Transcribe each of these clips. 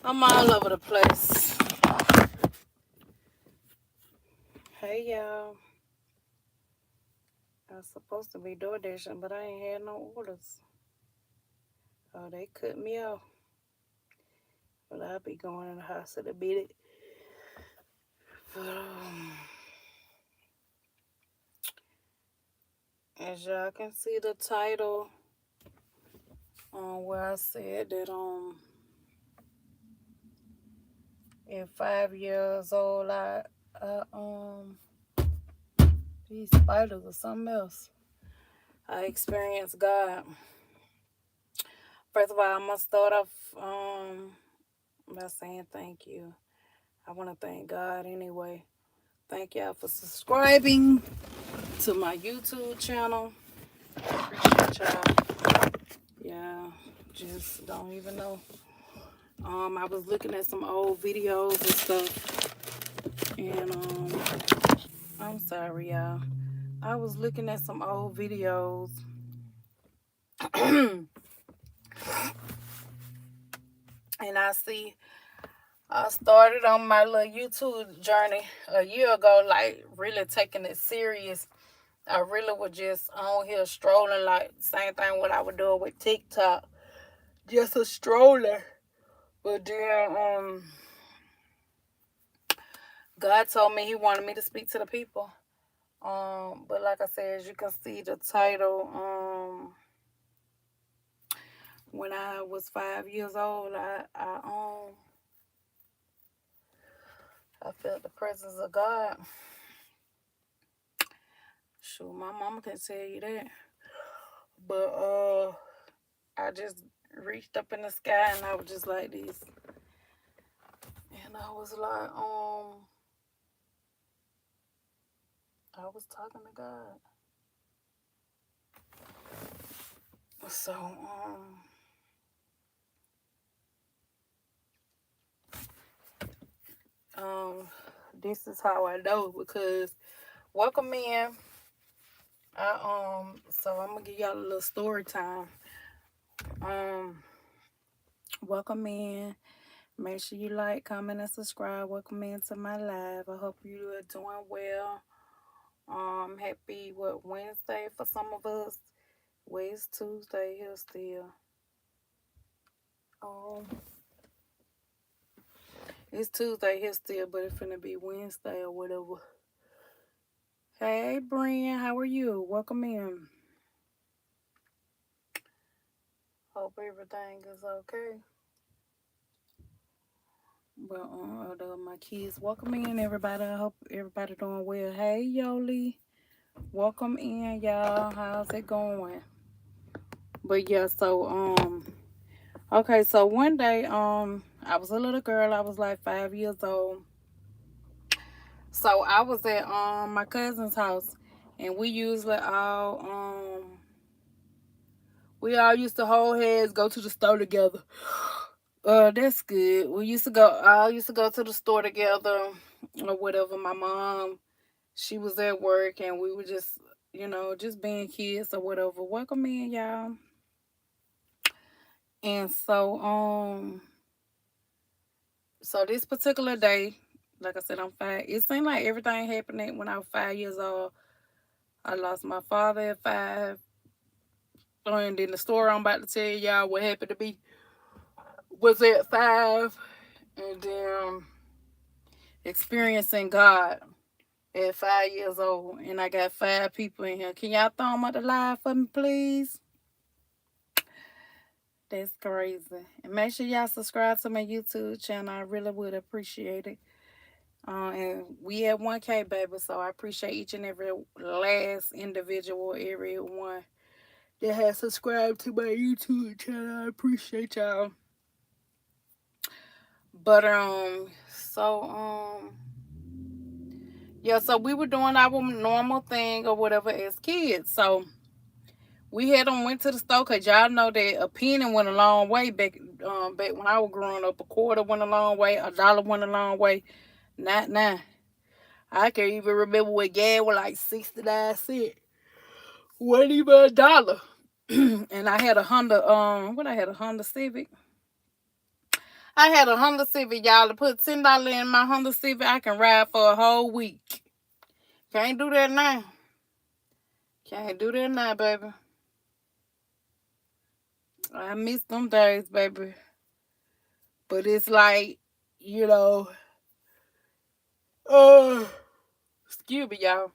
I'm all over the place. Hey y'all. I was supposed to be door dashing, but I ain't had no orders. Oh, they cut me off. But I'll be going in the house to beat it. But, as y'all can see the title on where I said that at 5 years old I these spiders or something else. I experienced God. First of all, I'm gonna start off by saying thank you. I want to thank God anyway. Thank y'all for subscribing to my YouTube channel. Appreciate y'all. Yeah, just don't even know. I was looking at some old videos and stuff, and I'm sorry, y'all. I was looking at some old videos, and I started on my little YouTube journey a year ago, like really taking it serious. I really was just on here strolling, like same thing what I would do with TikTok, just a stroller. But then God told me He wanted me to speak to the people. But like I said, as you can see the title, when I was 5 years old, I felt the presence of God. Sure, my mama can tell you that. But I just reached up in the sky and I was just like this. And I was like, I was talking to God. So, this is how I know because welcome in. So I'm gonna give y'all a little story time. Welcome in. Make sure you like, comment, and subscribe. Welcome into my live. I hope you are doing well. Happy Wednesday for some of us. Well, it's Tuesday here still. Um, it's Tuesday here still, but it's finna be Wednesday or whatever. Hey, Brian, how are you? Welcome in. Hope everything is okay. Well, my kids, welcome in, everybody. I hope everybody doing well. Hey, Yoli, welcome in, y'all. How's it going? But yeah, so okay, so one day I was a little girl. I was like 5 years old. So I was at my cousin's house, and we all used to hold hands, go to the store together. That's good. I used to go to the store together or whatever. My mom, she was at work and we were just, just being kids or whatever. Welcome in, y'all. And so this particular day, like I said, I'm 5. It seemed like everything happened when I was 5 years old. I lost my father at 5. And then the story I'm about to tell y'all what happened to me was at 5. And then experiencing God at 5 years old. And I got 5 people in here. Can y'all throw them up the line for me, please? That's crazy. And make sure y'all subscribe to my YouTube channel. I really would appreciate it. And we at 1K, baby. So I appreciate each and every last individual, everyone that has subscribed to my YouTube channel. I appreciate y'all. But yeah, so we were doing our normal thing or whatever as kids. So we had them went to the store because y'all know that a penny went a long way back when I was growing up. A quarter went a long way. $1 went a long way. Not now. I can even remember when gas was like 69 cents. Wasn't even $1. And I had a Honda, I had a Honda Civic. I had a Honda Civic, y'all. To put $10 in my Honda Civic, I can ride for a whole week. Can't do that now. Can't do that now, baby. I miss them days, baby. But it's like, you know, uh, excuse me, y'all.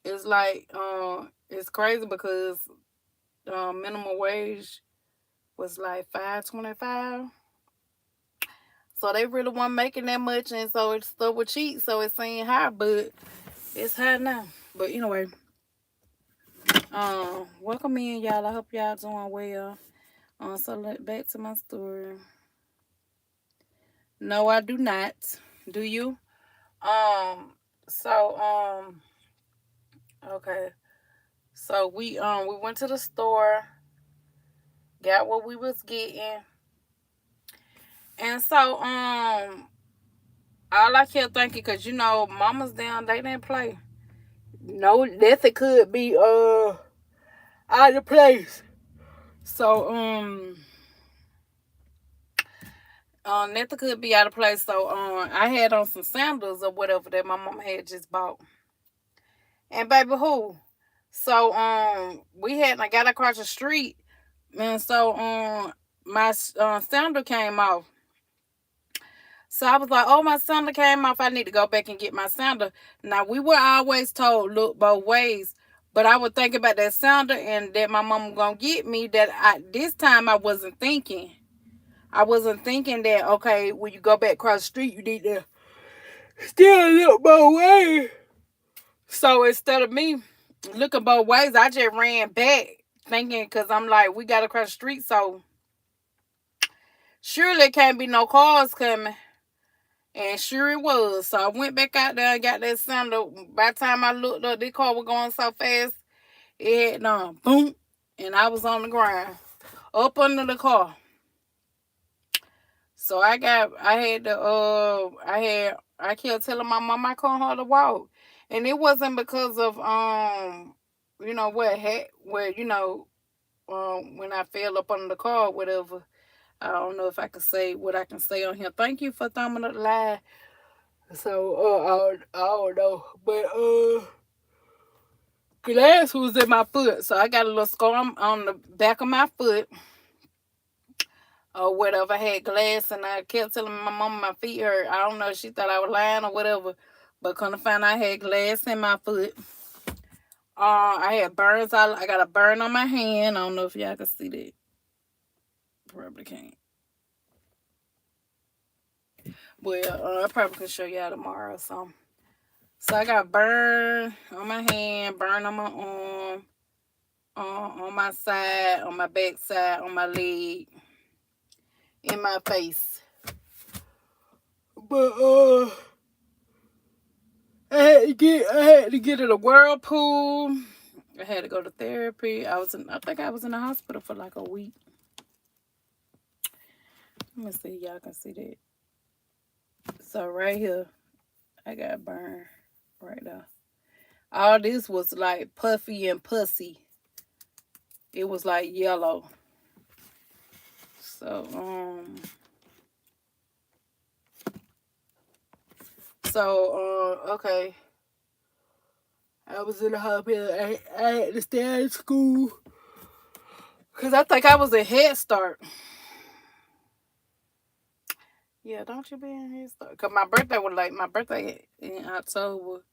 It's like, it's crazy because minimum wage was like $5.25. So they really weren't making that much, and so it's stuff was cheap, so it seemed high, but it's high now. But anyway, welcome in, y'all. I hope y'all doing well. So back to my story. No, I do not. Do you? Um, so okay. So we went to the store, got what we was getting, and so all I kept thinking, cause mamas down, they didn't play. No, nothing could be out of place. So nothing could be out of place. So I had on some sandals or whatever that my mom had just bought. And baby who? So I got across the street, and so my sandal came off. So I was like, oh, my sandal came off. I need to go back and get my sandal. Now, we were always told, look both ways. But I would think about that sandal and that my mom was going to get me. This time I wasn't thinking. I wasn't thinking that, okay, when you go back across the street, you need to still look both ways. So instead of me looking both ways, I just ran back thinking, because I'm like, we got across the street, so surely can't be no cars coming. And sure it was. So I went back out there and got that sandal. By the time I looked up, this car was going so fast, it had done boom, and I was on the ground, up under the car. So I kept telling my mom I couldn't hardly walk. And it wasn't because of when I fell up under the car or whatever. I don't know if I can say what I can say on here. Thank you for thumbing up the live. So I don't know. But glass was in my foot. So I got a little scar on the back of my foot. Or whatever. I had glass, and I kept telling my mom my feet hurt. I don't know, she thought I was lying or whatever. But couldn't find I had glass in my foot. I had burns. I got a burn on my hand. I don't know if y'all can see that. Probably can't. Well, I probably can show y'all tomorrow. So I got burn on my hand, burn on my arm, on my side, on my back side, on my leg, in my face. But I had to get in a whirlpool. I had to go to therapy. I think I was in the hospital for like a week. Let me see, y'all can see that. So right here, I got burned right there. All this was like puffy and pussy. It was like yellow. So okay. I was in the hospital. I had to stay at school because I think I was a Head Start. Yeah, don't you be in Head Start? Because my birthday in October.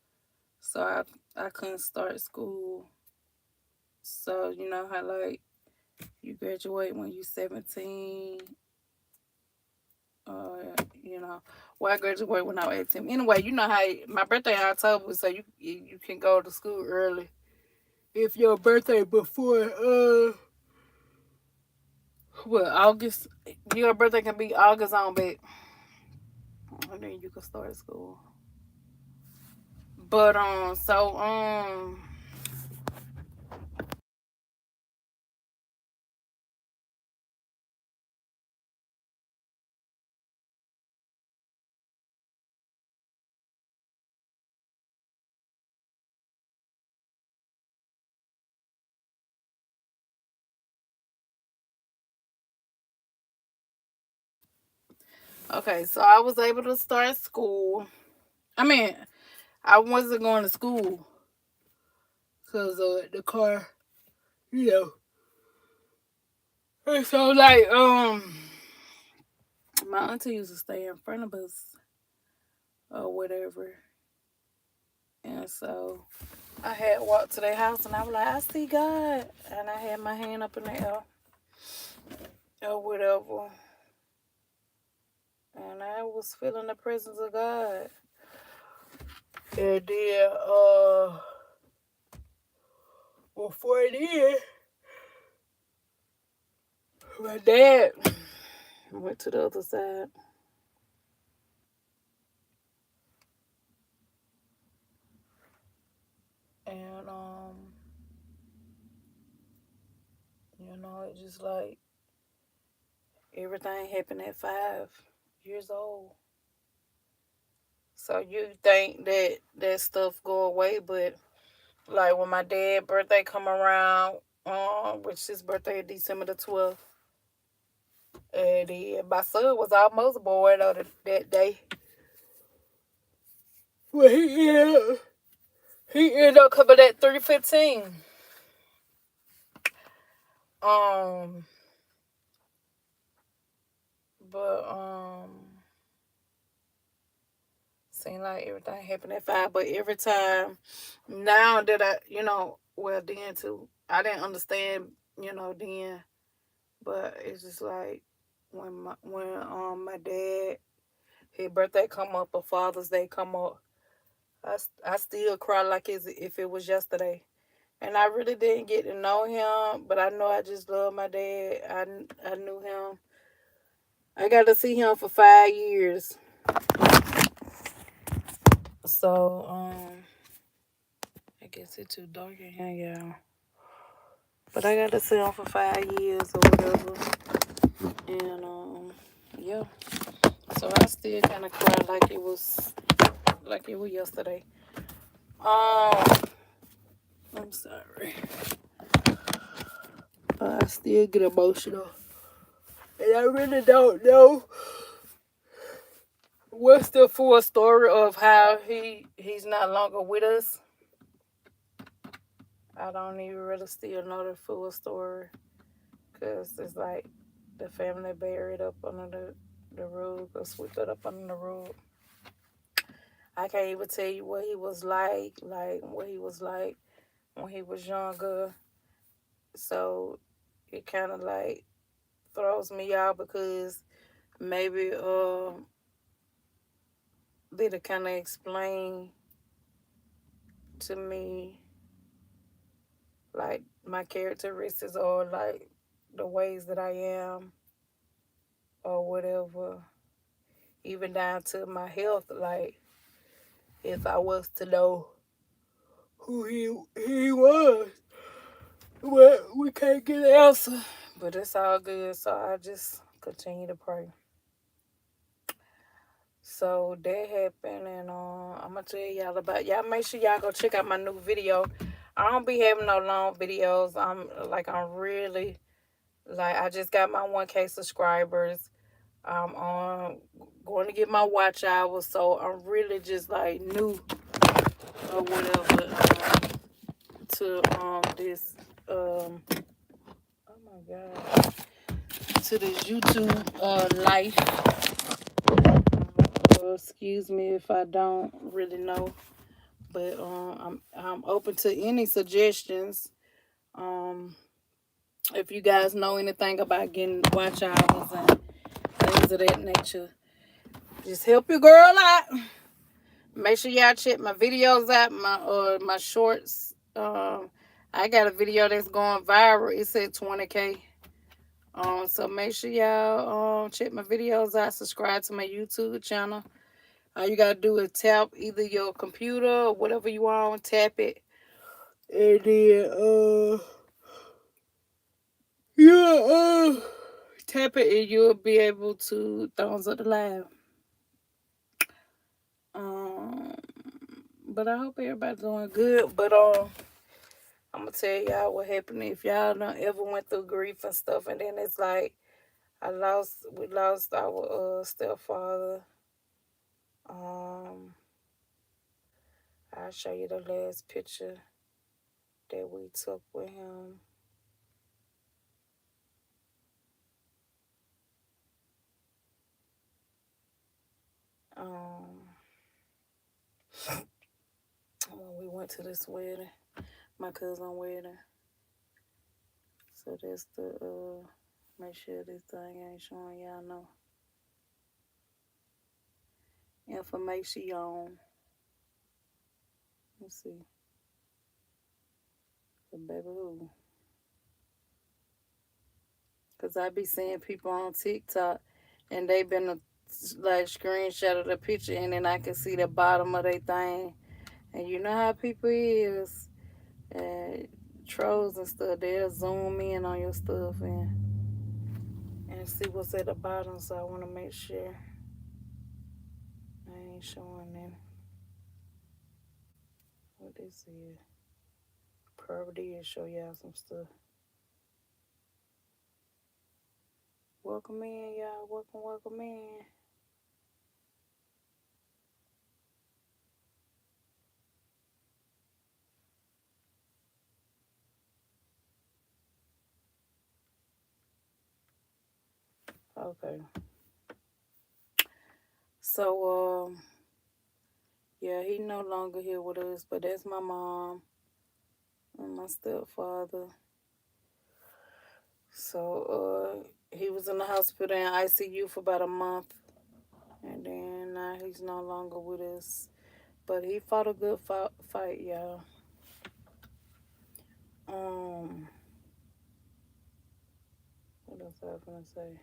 So I couldn't start school. So you know how like you graduate when you're 17. Well, I graduated when I was 18. Anyway, you know how my birthday in October, so you can go to school early. If your birthday before August, your birthday can be August on back, and then you can start school. But Okay, so I was able to start school. I mean, I wasn't going to school because of the car, you know. And so like my auntie used to stay in front of us or whatever. And so I had walked to their house and I was like, I see God. And I had my hand up in the air or whatever. And I was feeling the presence of God. And then before then, my dad went to the other side. And it just like everything happened at 5 years old. So you think that that stuff go away, but like when my dad's birthday come around, which his birthday is December the 12th, and my son was almost born on that day. Well, he ended up coming at 3:15. Um, but seemed like everything happened at 5. But every time now that well then too, I didn't understand, then. But it's just like when my dad his birthday come up or Father's Day come up, I still cry like as if it was yesterday. And I really didn't get to know him, but I know I just love my dad. I knew him. I got to see him for 5 years. So I guess it's too dark in here, y'all. But I got to see him for 5 years or whatever. And yeah. So I still kind of cry like it was yesterday. I'm sorry. I still get emotional. And I really don't know what's the full story of how he's not longer with us. I don't even really still know the full story. Because it's like the family buried up under the rug or swept it up under the rug. I can't even tell you what he was like what he was like when he was younger. So it kind of like throws me out because maybe they to kind of explain to me like my characteristics or like the ways that I am or whatever, even down to my health. Like if I was to know who he was, well, we can't get an answer, but it's all good. So I just continue to pray. So that happened, and I'm gonna tell y'all about y'all. Make sure y'all go check out my new video. I don't be having no long videos. I'm really like I just got my 1K subscribers. I'm going to get my watch hours, so I'm really just like new or whatever to this oh my god, to this YouTube life. Excuse me if I don't really know, but I'm open to any suggestions. Um, if you guys know anything about getting watch hours and things of that nature, just help your girl out. Make sure y'all check my videos out, my shorts. I got a video that's going viral. It's at 20K. So make sure y'all check my videos out. Subscribe to my YouTube channel. All you gotta do is tap either your computer or whatever you want, tap it, and then yeah, tap it, and you'll be able to thumbs up the live. But I hope everybody's doing good. But I'm gonna tell y'all what happened if y'all don't ever went through grief and stuff, and then it's like We lost our stepfather. Um, I'll show you the last picture that we took with him. Um, when we went to this wedding, my cousin wedding. So that's the make sure this thing ain't showing y'all no information. Let's see. The baby who? Cause I be seeing people on TikTok and they been like screenshot of the picture and then I can see the bottom of their thing. And you know how people is and trolls and stuff, they'll zoom in on your stuff and see what's at the bottom. So I wanna make sure I ain't showing them what this is. Probably did show y'all some stuff. Welcome in, y'all. Welcome in. Okay. So, yeah, he no longer here with us, but that's my mom and my stepfather. So, he was in the hospital in ICU for about a month, and then now he's no longer with us. But he fought a good fight, y'all. Um, what else I was gonna say?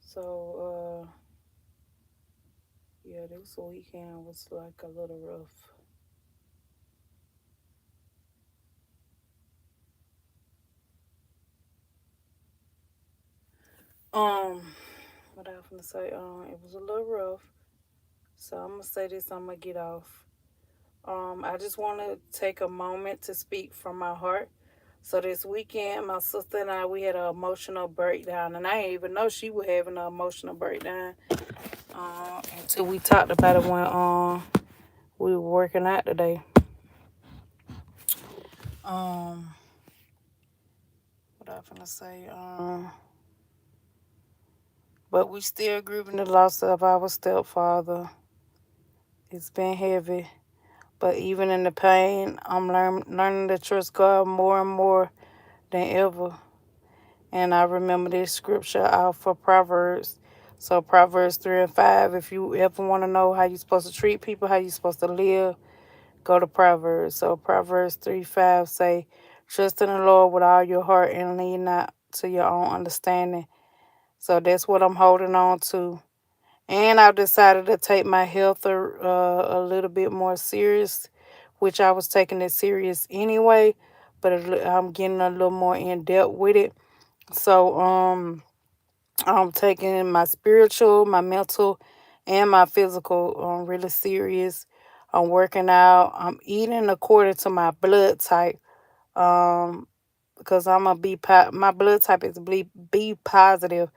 So, yeah, this weekend was like a little rough. Um, what I was gonna say? It was a little rough. So I'm gonna say this. I'm gonna get off. I just want to take a moment to speak from my heart. So this weekend, my sister and I, we had an emotional breakdown, and I didn't even know she was having an emotional breakdown until we talked about it when we were working out today. Um, what I was gonna say? But we still grieving the loss of our stepfather. It's been heavy. But even in the pain, I'm learning to trust God more and more than ever. And I remember this scripture out for Proverbs. So Proverbs 3 and 5, if you ever want to know how you're supposed to treat people, how you're supposed to live, go to Proverbs. So Proverbs 3:5 say, trust in the Lord with all your heart and lean not to your own understanding. So that's what I'm holding on to. And I've decided to take my health a little bit more serious, which I was taking it serious anyway, but I'm getting a little more in depth with it. So I'm taking my spiritual, my mental, and my physical really serious. I'm working out. I'm eating according to my blood type. Um, because I'm a my blood type is B positive.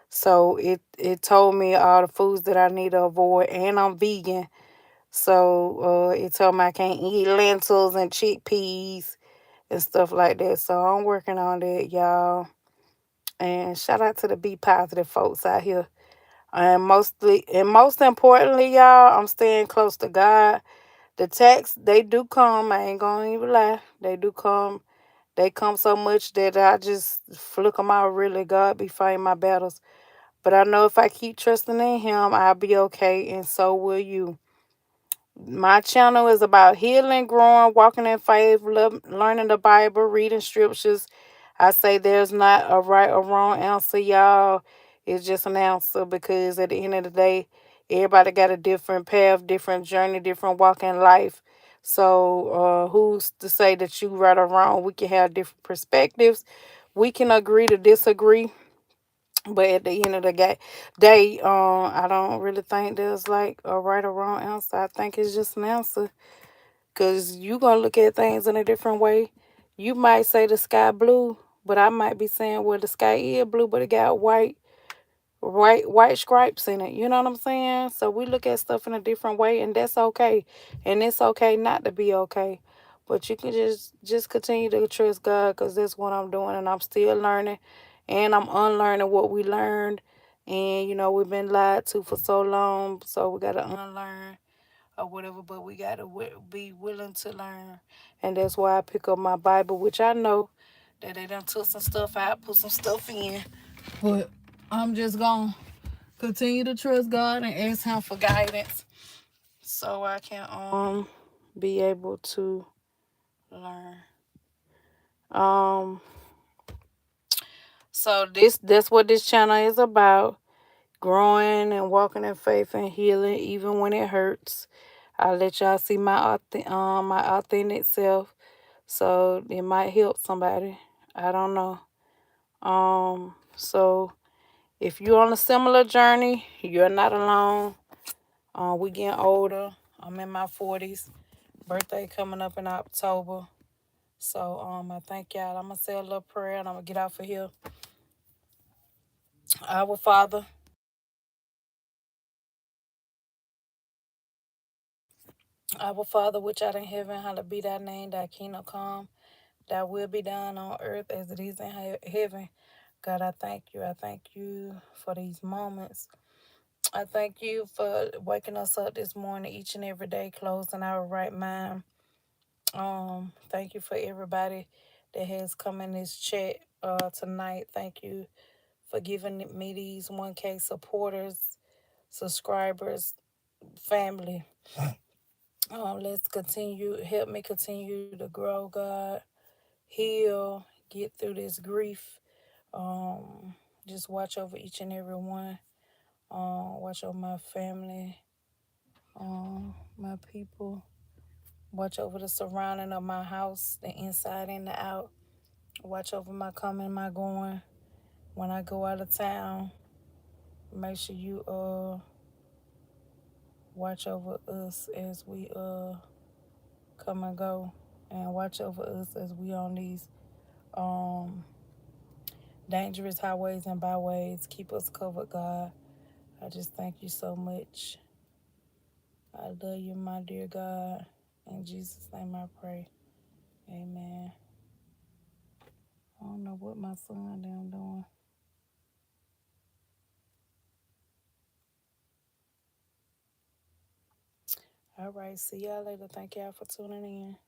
So it told me all the foods that I need to avoid, and I'm vegan. So it told me I can't eat lentils and chickpeas and stuff like that. So I'm working on that, y'all. And shout out to the B positive folks out here. And most importantly, y'all, I'm staying close to God. The texts, they do come. I ain't gonna even lie. They do come. They come so much that I just flick them out. Really, God be fighting my battles. But I know if I keep trusting in Him, I'll be okay, and so will you. My channel is about healing, growing, walking in faith, learning the Bible, reading scriptures. I say there's not a right or wrong answer, y'all. It's just an answer because at the end of the day, everybody got a different path, different journey, different walk in life. So who's to say that you right or wrong? We can have different perspectives, we can agree to disagree, but at the end of the day, I don't really think there's like a right or wrong answer. I think it's just an answer. Cause you gonna look at things in a different way. You might say the sky blue, but I might be saying, well, the sky is blue, but it got white stripes in it. You know what I'm saying? So we look at stuff in a different way, and that's okay. And it's okay not to be okay. But you can just continue to trust God, because that's what I'm doing, and I'm still learning, and I'm unlearning what we learned. And we've been lied to for so long, so we gotta unlearn or whatever. But we gotta be willing to learn, and that's why I pick up my Bible, which I know that they done took some stuff out, put some stuff in, but I'm just gonna continue to trust God and ask Him for guidance, so I can be able to learn. Um, so that's what this channel is about: growing and walking in faith and healing, even when it hurts. I let y'all see my authentic self, so it might help somebody. I don't know. So if you're on a similar journey, you're not alone. We getting older. I'm in my 40s. Birthday coming up in October. So I thank y'all. I'm gonna say a little prayer and I'm gonna get off of here. Our Father, our Father which art in heaven, hallowed be thy name, thy kingdom come, thy will be done on earth as it is in heaven. God, I thank you. I thank you for these moments. I thank you for waking us up this morning, each and every day, closing our right mind. Thank you for everybody that has come in this chat tonight. Thank you for giving me these 1K supporters, subscribers, family. Let's continue. Help me continue to grow, God. Heal. Get through this grief. Um, just watch over each and every one. Watch over my family. My people. Watch over the surrounding of my house, the inside and the out. Watch over my coming, my going. When I go out of town, make sure you watch over us as we come and go, and watch over us as we on these um dangerous highways and byways. Keep us covered, God. I just thank you so much. I love you, my dear God. In Jesus' name I pray. Amen. I don't know what my son them doing. All right, see y'all later. Thank y'all for tuning in.